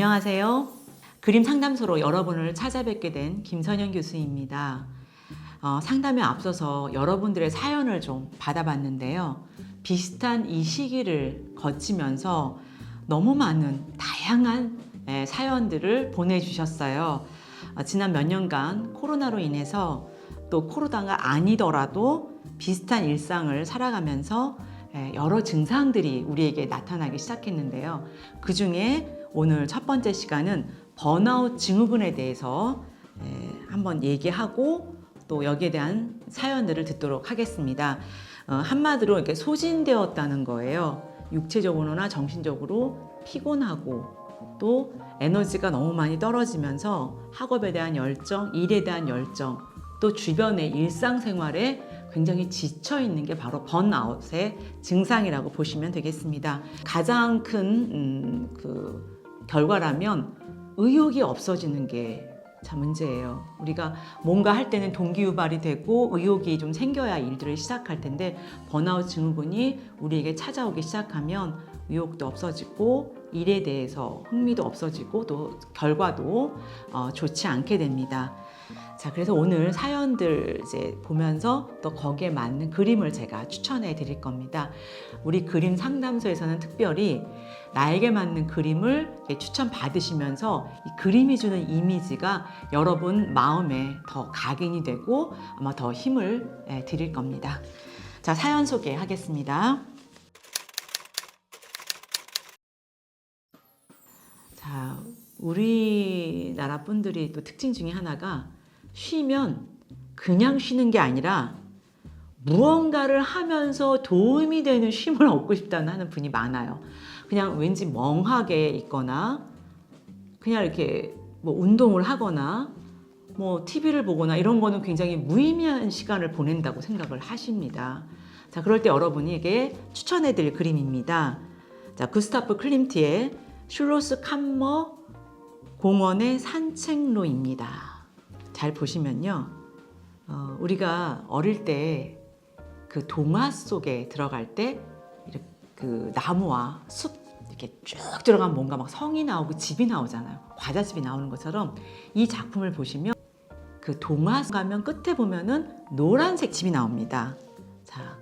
안녕하세요. 그림 상담소로 여러분을 찾아뵙게 된 김선영 교수입니다. 상담에 앞서서 여러분들의 사연을 좀 받아봤는데요. 비슷한 이 시기를 거치면서 너무 많은 다양한 사연들을 보내주셨어요. 지난 몇 년간 코로나로 인해서 또 코로나가 아니더라도 비슷한 일상을 살아가면서 여러 증상들이 우리에게 나타나기 시작했는데요. 그 중에 오늘 첫 번째 시간은 번아웃 증후군에 대해서 한번 얘기하고 또 여기에 대한 사연들을 듣도록 하겠습니다. 한마디로 이렇게 소진되었다는 거예요. 육체적으로나 정신적으로 피곤하고 또 에너지가 너무 많이 떨어지면서 학업에 대한 열정, 일에 대한 열정, 또 주변의 일상생활에 굉장히 지쳐 있는 게 바로 번아웃의 증상이라고 보시면 되겠습니다. 가장 큰 결과라면 의욕이 없어지는 게 참 문제예요. 우리가 뭔가 할 때는 동기유발이 되고 의욕이 좀 생겨야 일들을 시작할 텐데 번아웃 증후군이 우리에게 찾아오기 시작하면 의욕도 없어지고 일에 대해서 흥미도 없어지고 또 결과도 좋지 않게 됩니다. 자, 그래서 오늘 사연들 이제 보면서 또 거기에 맞는 그림을 제가 추천해 드릴 겁니다. 우리 그림 상담소에서는 특별히 나에게 맞는 그림을 추천 받으시면서 이 그림이 주는 이미지가 여러분 마음에 더 각인이 되고 아마 더 힘을 드릴 겁니다. 자, 사연 소개하겠습니다. 자, 우리나라 분들이 또 특징 중에 하나가 쉬면 그냥 쉬는 게 아니라 무언가를 하면서 도움이 되는 쉼을 얻고 싶다는 하는 분이 많아요. 그냥 왠지 멍하게 있거나 그냥 이렇게 뭐 운동을 하거나 뭐 TV를 보거나 이런 거는 굉장히 무의미한 시간을 보낸다고 생각을 하십니다. 자, 그럴 때 여러분에게 추천해 드릴 그림입니다. 자, 구스타프 클림트의 슐로스 캄머 공원의 산책로입니다. 잘 보시면요, 우리가 어릴 때 그 동화 속에 들어갈 때 이렇게 그 나무와 숲 이렇게 쭉 들어가면 뭔가 막 성이 나오고 집이 나오잖아요. 과자집이 나오는 것처럼 이 작품을 보시면 그 동화 가면 끝에 보면은 노란색 집이 나옵니다. 자,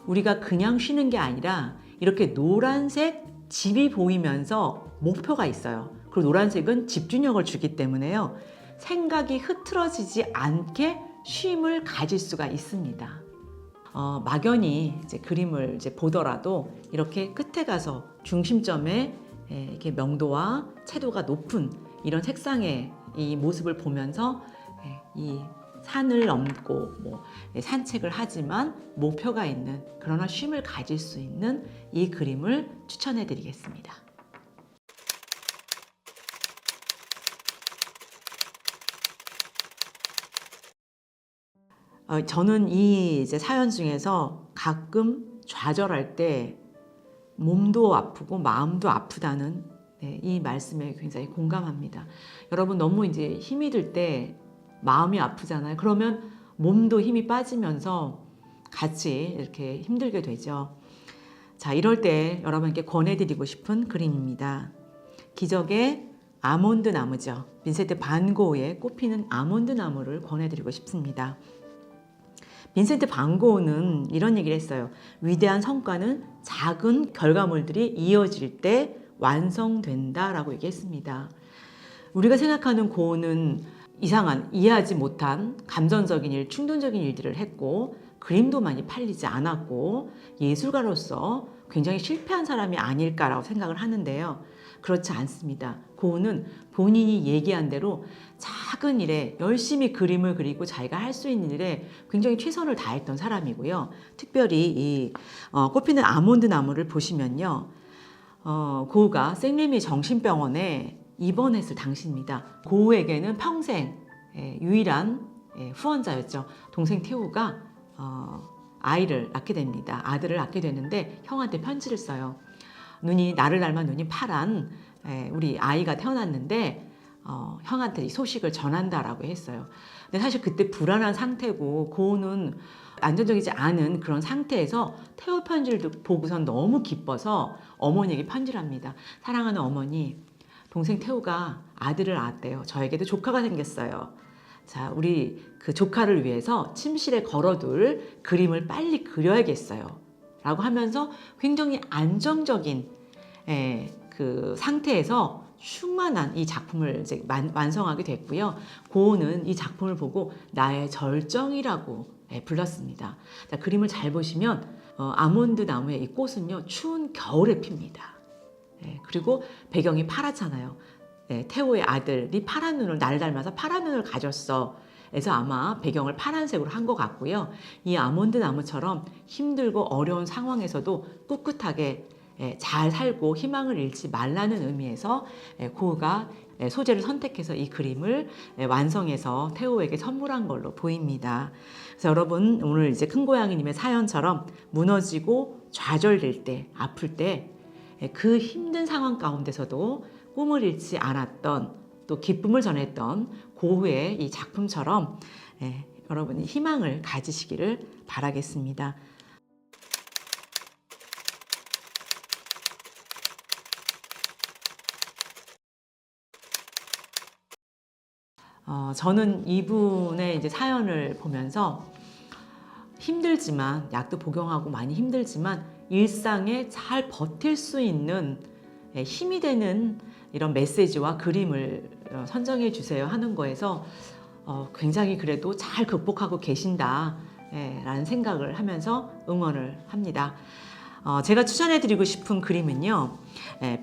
우리가 그냥 쉬는 게 아니라 이렇게 노란색 집이 보이면서 목표가 있어요. 그리고 노란색은 집중력을 주기 때문에요. 생각이 흐트러지지 않게 쉼을 가질 수가 있습니다. 막연히 이제 그림을 이제 보더라도 이렇게 끝에 가서 중심점에 이렇게 명도와 채도가 높은 이런 색상의 이 모습을 보면서 이 산을 넘고 뭐 산책을 하지만 목표가 있는 그러나 쉼을 가질 수 있는 이 그림을 추천해 드리겠습니다. 저는 이 이제 사연 중에서 가끔 좌절할 때 몸도 아프고 마음도 아프다는 이 말씀에 굉장히 공감합니다. 여러분 너무 이제 힘이 들 때 마음이 아프잖아요. 그러면 몸도 힘이 빠지면서 같이 이렇게 힘들게 되죠. 자, 이럴 때 여러분께 권해드리고 싶은 그림입니다. 기적의 아몬드 나무죠. 빈센트 반 고흐의 꽃피는 아몬드 나무를 권해드리고 싶습니다. 빈센트 반 고흐는 이런 얘기를 했어요. 위대한 성과는 작은 결과물들이 이어질 때 완성된다라고 얘기했습니다. 우리가 생각하는 고흐는 이상한, 이해하지 못한 감정적인 일, 충동적인 일들을 했고 그림도 많이 팔리지 않았고 예술가로서 굉장히 실패한 사람이 아닐까라고 생각을 하는데요. 그렇지 않습니다. 고흐는 본인이 얘기한 대로 작은 일에 열심히 그림을 그리고 자기가 할 수 있는 일에 굉장히 최선을 다했던 사람이고요. 특별히 이 꽃피는 아몬드 나무를 보시면요. 고흐가 생레미 정신병원에 입원했을 당시입니다. 고흐에게는 평생 유일한 후원자였죠. 동생 태우가 아이를 낳게 됩니다. 아들을 낳게 되는데 형한테 편지를 써요. 나를 닮은 눈이 파란 우리 아이가 태어났는데 형한테 이 소식을 전한다라고 했어요. 근데 사실 그때 불안한 상태고 고흐는 안정적이지 않은 그런 상태에서 태우 편지를 보고선 너무 기뻐서 어머니에게 편지를 합니다. 사랑하는 어머니, 동생 태우가 아들을 낳았대요. 저에게도 조카가 생겼어요. 자, 우리 그 조카를 위해서 침실에 걸어둘 그림을 빨리 그려야겠어요. 라고 하면서 굉장히 안정적인 그 상태에서 충만한 이 작품을 이제 완성하게 됐고요. 고은은 이 작품을 보고 나의 절정이라고 불렀습니다. 자, 그림을 잘 보시면 아몬드 나무의 이 꽃은요, 추운 겨울에 핍니다. 그리고 배경이 파랗잖아요. 태호의 아들이 파란 눈을 나를 닮아서 파란 눈을 가졌어. 그래서 아마 배경을 파란색으로 한 것 같고요. 이 아몬드 나무처럼 힘들고 어려운 상황에서도 꿋꿋하게 잘 살고 희망을 잃지 말라는 의미에서 고흐가 소재를 선택해서 이 그림을 완성해서 태호에게 선물한 걸로 보입니다. 그래서 여러분, 오늘 이제 큰고양이님의 사연처럼 무너지고 좌절될 때, 아플 때 그 힘든 상황 가운데서도 꿈을 잃지 않았던, 또 기쁨을 전했던 고흐의 이 작품처럼 여러분이 희망을 가지시기를 바라겠습니다. 저는 이분의 이제 사연을 보면서 힘들지만, 약도 복용하고 많이 힘들지만 일상에 잘 버틸 수 있는 힘이 되는 이런 메시지와 그림을 선정해 주세요 하는 거에서 굉장히 그래도 잘 극복하고 계신다 라는 생각을 하면서 응원을 합니다. 제가 추천해 드리고 싶은 그림은요,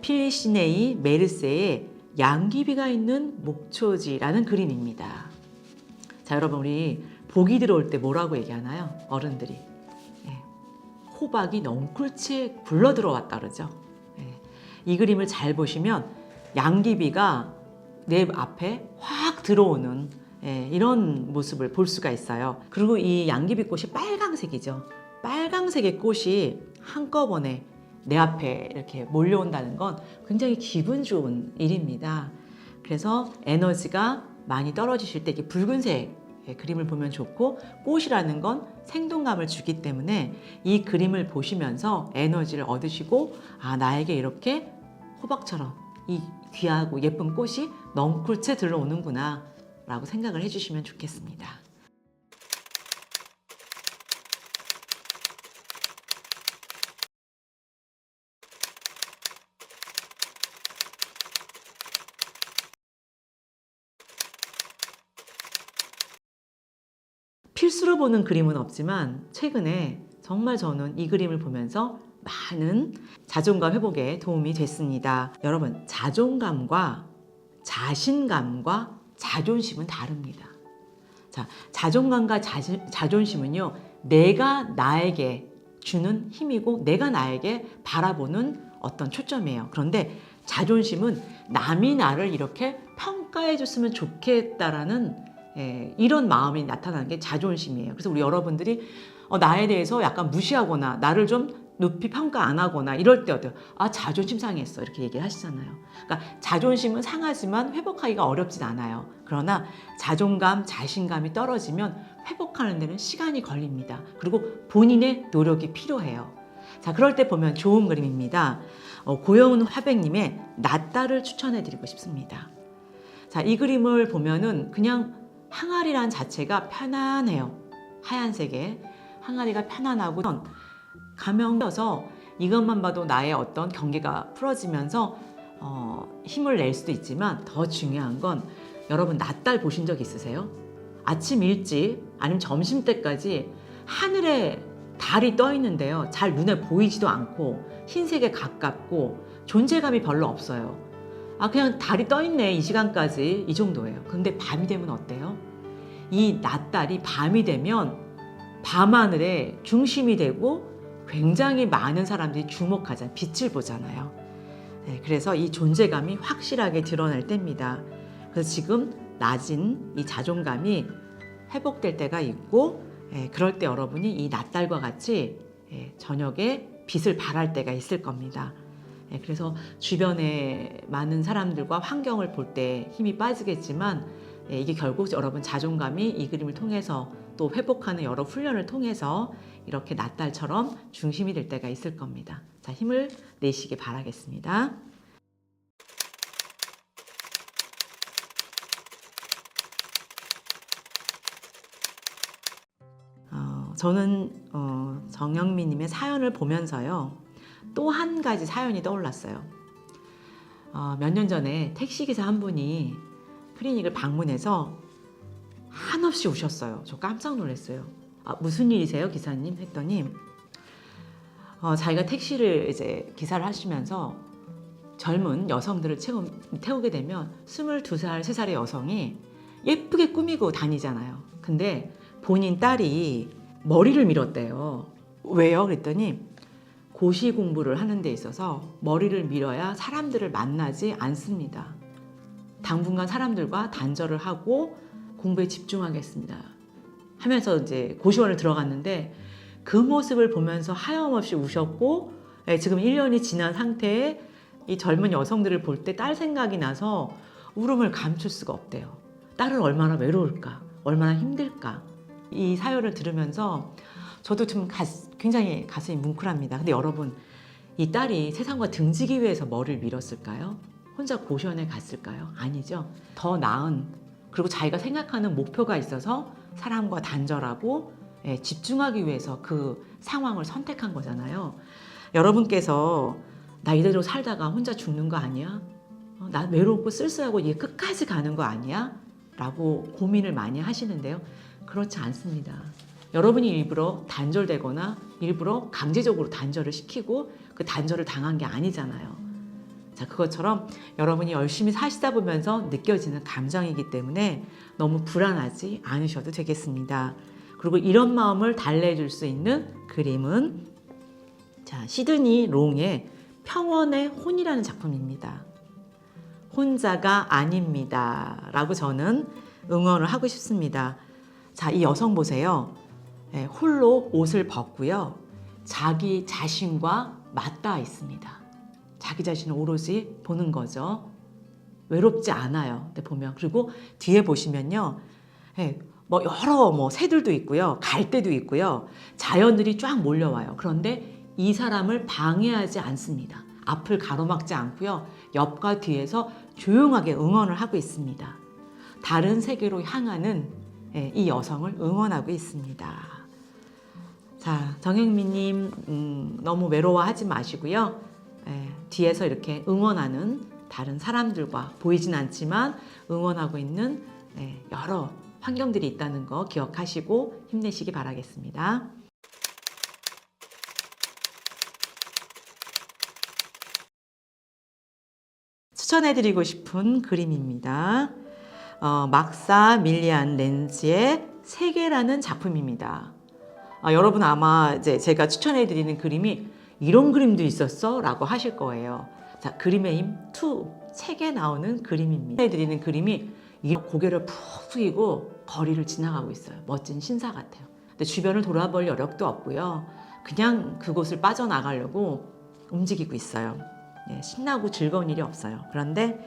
필리시네이 메르세의 양귀비가 있는 목초지라는 그림입니다. 자, 여러분, 우리 복이 들어올 때 뭐라고 얘기하나요? 어른들이 호박이 넝쿨째 굴러 들어왔다 그러죠. 이 그림을 잘 보시면 양귀비가 내 앞에 확 들어오는 이런 모습을 볼 수가 있어요. 그리고 이 양귀비 꽃이 빨강색이죠. 빨강색의 꽃이 한꺼번에 내 앞에 이렇게 몰려온다는 건 굉장히 기분 좋은 일입니다. 그래서 에너지가 많이 떨어지실 때 이렇게 붉은색 그림을 보면 좋고, 꽃이라는 건 생동감을 주기 때문에 이 그림을 보시면서 에너지를 얻으시고, 아, 나에게 이렇게 호박처럼 이 귀하고 예쁜 꽃이 넝쿨째 들어오는구나 라고 생각을 해주시면 좋겠습니다. 필수로 보는 그림은 없지만 최근에 정말 저는 이 그림을 보면서 많은 자존감 회복에 도움이 됐습니다. 여러분, 자존감과 자신감과 자존심은 다릅니다. 자, 자존감과 자존심은요, 내가 나에게 주는 힘이고 내가 나에게 바라보는 어떤 초점이에요. 그런데 자존심은 남이 나를 이렇게 평가해 줬으면 좋겠다라는 이런 마음이 나타나는 게 자존심이에요. 그래서 우리 여러분들이 나에 대해서 약간 무시하거나 나를 좀 높이 평가 안 하거나 이럴 때 어때요? 아, 자존심 상했어, 이렇게 얘기를 하시잖아요. 그러니까 자존심은 상하지만 회복하기가 어렵진 않아요. 그러나 자존감, 자신감이 떨어지면 회복하는 데는 시간이 걸립니다. 그리고 본인의 노력이 필요해요. 자, 그럴 때 보면 좋은 그림입니다. 고영은 화백님의 낫다를 추천해 드리고 싶습니다. 자, 이 그림을 보면은 그냥 항아리란 자체가 편안해요. 하얀색의 항아리가 편안하고 가면져서 이것만 봐도 나의 어떤 경계가 풀어지면서 힘을 낼 수도 있지만, 더 중요한 건 여러분, 낮달 보신 적 있으세요? 아침 일찍 아니면 점심때까지 하늘에 달이 떠 있는데요, 잘 눈에 보이지도 않고 흰색에 가깝고 존재감이 별로 없어요. 아, 그냥 달이 떠 있네, 이 시간까지, 이 정도예요. 근데 밤이 되면 어때요? 이 낮달이 밤이 되면 밤하늘의 중심이 되고 굉장히 많은 사람들이 주목하잖아요. 빛을 보잖아요. 그래서 이 존재감이 확실하게 드러날 때입니다. 그래서 지금 낮은 이 자존감이 회복될 때가 있고, 그럴 때 여러분이 이 낮달과 같이 저녁에 빛을 발할 때가 있을 겁니다. 그래서 주변에 많은 사람들과 환경을 볼 때 힘이 빠지겠지만, 이게 결국 여러분 자존감이 이 그림을 통해서 또 회복하는 여러 훈련을 통해서 이렇게 낮달처럼 중심이 될 때가 있을 겁니다. 자, 힘을 내시기 바라겠습니다. 저는 정영미님의 사연을 보면서요. 또 한 가지 사연이 떠올랐어요. 몇 년 전에 택시기사 한 분이 클리닉을 방문해서 한없이 우셨어요. 저 깜짝 놀랐어요. 무슨 일이세요, 기사님? 했더니 자기가 택시를 이제 기사를 하시면서 젊은 여성들을 태우게 되면 22살, 3살의 여성이 예쁘게 꾸미고 다니잖아요. 근데 본인 딸이 머리를 밀었대요. 왜요? 그랬더니 고시 공부를 하는 데 있어서 머리를 밀어야 사람들을 만나지 않습니다. 당분간 사람들과 단절을 하고 공부에 집중하겠습니다. 하면서 이제 고시원을 들어갔는데 그 모습을 보면서 하염없이 우셨고, 지금 1년이 지난 상태에 이 젊은 여성들을 볼 때 딸 생각이 나서 울음을 감출 수가 없대요. 딸은 얼마나 외로울까, 얼마나 힘들까. 이 사연을 들으면서 저도 좀 굉장히 가슴이 뭉클합니다. 근데 여러분, 이 딸이 세상과 등지기 위해서 머리를 밀었을까요? 혼자 고시원에 갔을까요? 아니죠. 더 나은, 그리고 자기가 생각하는 목표가 있어서 사람과 단절하고 집중하기 위해서 그 상황을 선택한 거잖아요. 여러분께서 나 이대로 살다가 혼자 죽는 거 아니야? 나 외롭고 쓸쓸하고 이게 끝까지 가는 거 아니야? 라고 고민을 많이 하시는데요. 그렇지 않습니다. 여러분이 일부러 단절되거나 일부러 강제적으로 단절을 시키고 그 단절을 당한 게 아니잖아요. 자, 그것처럼 여러분이 열심히 사시다 보면서 느껴지는 감정이기 때문에 너무 불안하지 않으셔도 되겠습니다. 그리고 이런 마음을 달래줄 수 있는 그림은 시드니 롱의 평원의 혼이라는 작품입니다. 혼자가 아닙니다. 라고 저는 응원을 하고 싶습니다. 자, 이 여성 보세요. 홀로 옷을 벗고요. 자기 자신과 맞닿아 있습니다. 자기 자신을 오롯이 보는 거죠. 외롭지 않아요. 근데 보면. 그리고 뒤에 보시면요. 여러 새들도 있고요. 갈대도 있고요. 자연들이 쫙 몰려와요. 그런데 이 사람을 방해하지 않습니다. 앞을 가로막지 않고요. 옆과 뒤에서 조용하게 응원을 하고 있습니다. 다른 세계로 향하는 이 여성을 응원하고 있습니다. 자, 정영미님 너무 외로워하지 마시고요. 뒤에서 이렇게 응원하는 다른 사람들과 보이진 않지만 응원하고 있는 여러 환경들이 있다는 거 기억하시고 힘내시기 바라겠습니다. 추천해드리고 싶은 그림입니다. 막사 밀리안 렌즈의 세계라는 작품입니다. 여러분 아마 이제 제가 추천해드리는 그림이 이런 그림도 있었어? 라고 하실 거예요. 자, 그림의 힘 2, 책에 나오는 그림입니다. 추천해드리는 그림이 고개를 푹 숙이고 거리를 지나가고 있어요. 멋진 신사 같아요. 근데 주변을 돌아볼 여력도 없고요. 그냥 그곳을 빠져나가려고 움직이고 있어요. 신나고 즐거운 일이 없어요. 그런데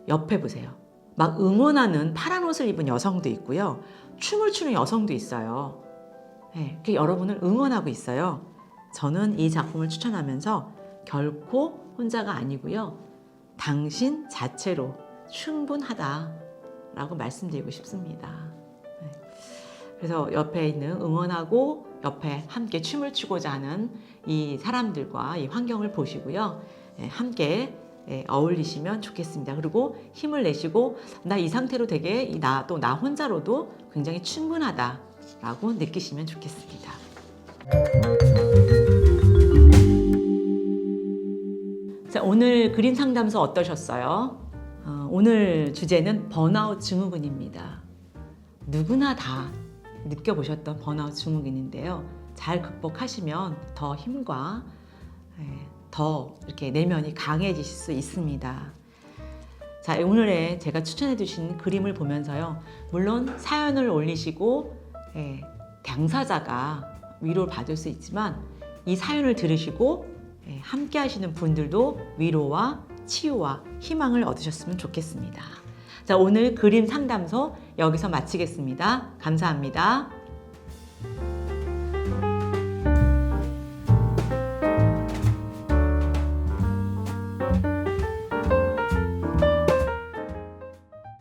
옆에 보세요. 막 응원하는 파란 옷을 입은 여성도 있고요. 춤을 추는 여성도 있어요. 여러분을 응원하고 있어요. 저는 이 작품을 추천하면서 결코 혼자가 아니고요. 당신 자체로 충분하다라고 말씀드리고 싶습니다. 그래서 옆에 있는 응원하고 옆에 함께 춤을 추고자 하는 이 사람들과 이 환경을 보시고요. 함께 어울리시면 좋겠습니다. 그리고 힘을 내시고 나 이 상태로 되게 나 혼자로도 굉장히 충분하다라고 느끼시면 좋겠습니다. 자, 오늘 그림 상담소 어떠셨어요? 오늘 주제는 번아웃 증후군입니다. 누구나 다 느껴보셨던 번아웃 증후군인데요. 잘 극복하시면 더 힘과 더 이렇게 내면이 강해지실 수 있습니다. 자, 오늘의 제가 추천해 주신 그림을 보면서요. 물론 사연을 올리시고 당사자가 위로를 받을 수 있지만 이 사연을 들으시고 함께 하시는 분들도 위로와 치유와 희망을 얻으셨으면 좋겠습니다. 자, 오늘 그림 상담소 여기서 마치겠습니다. 감사합니다.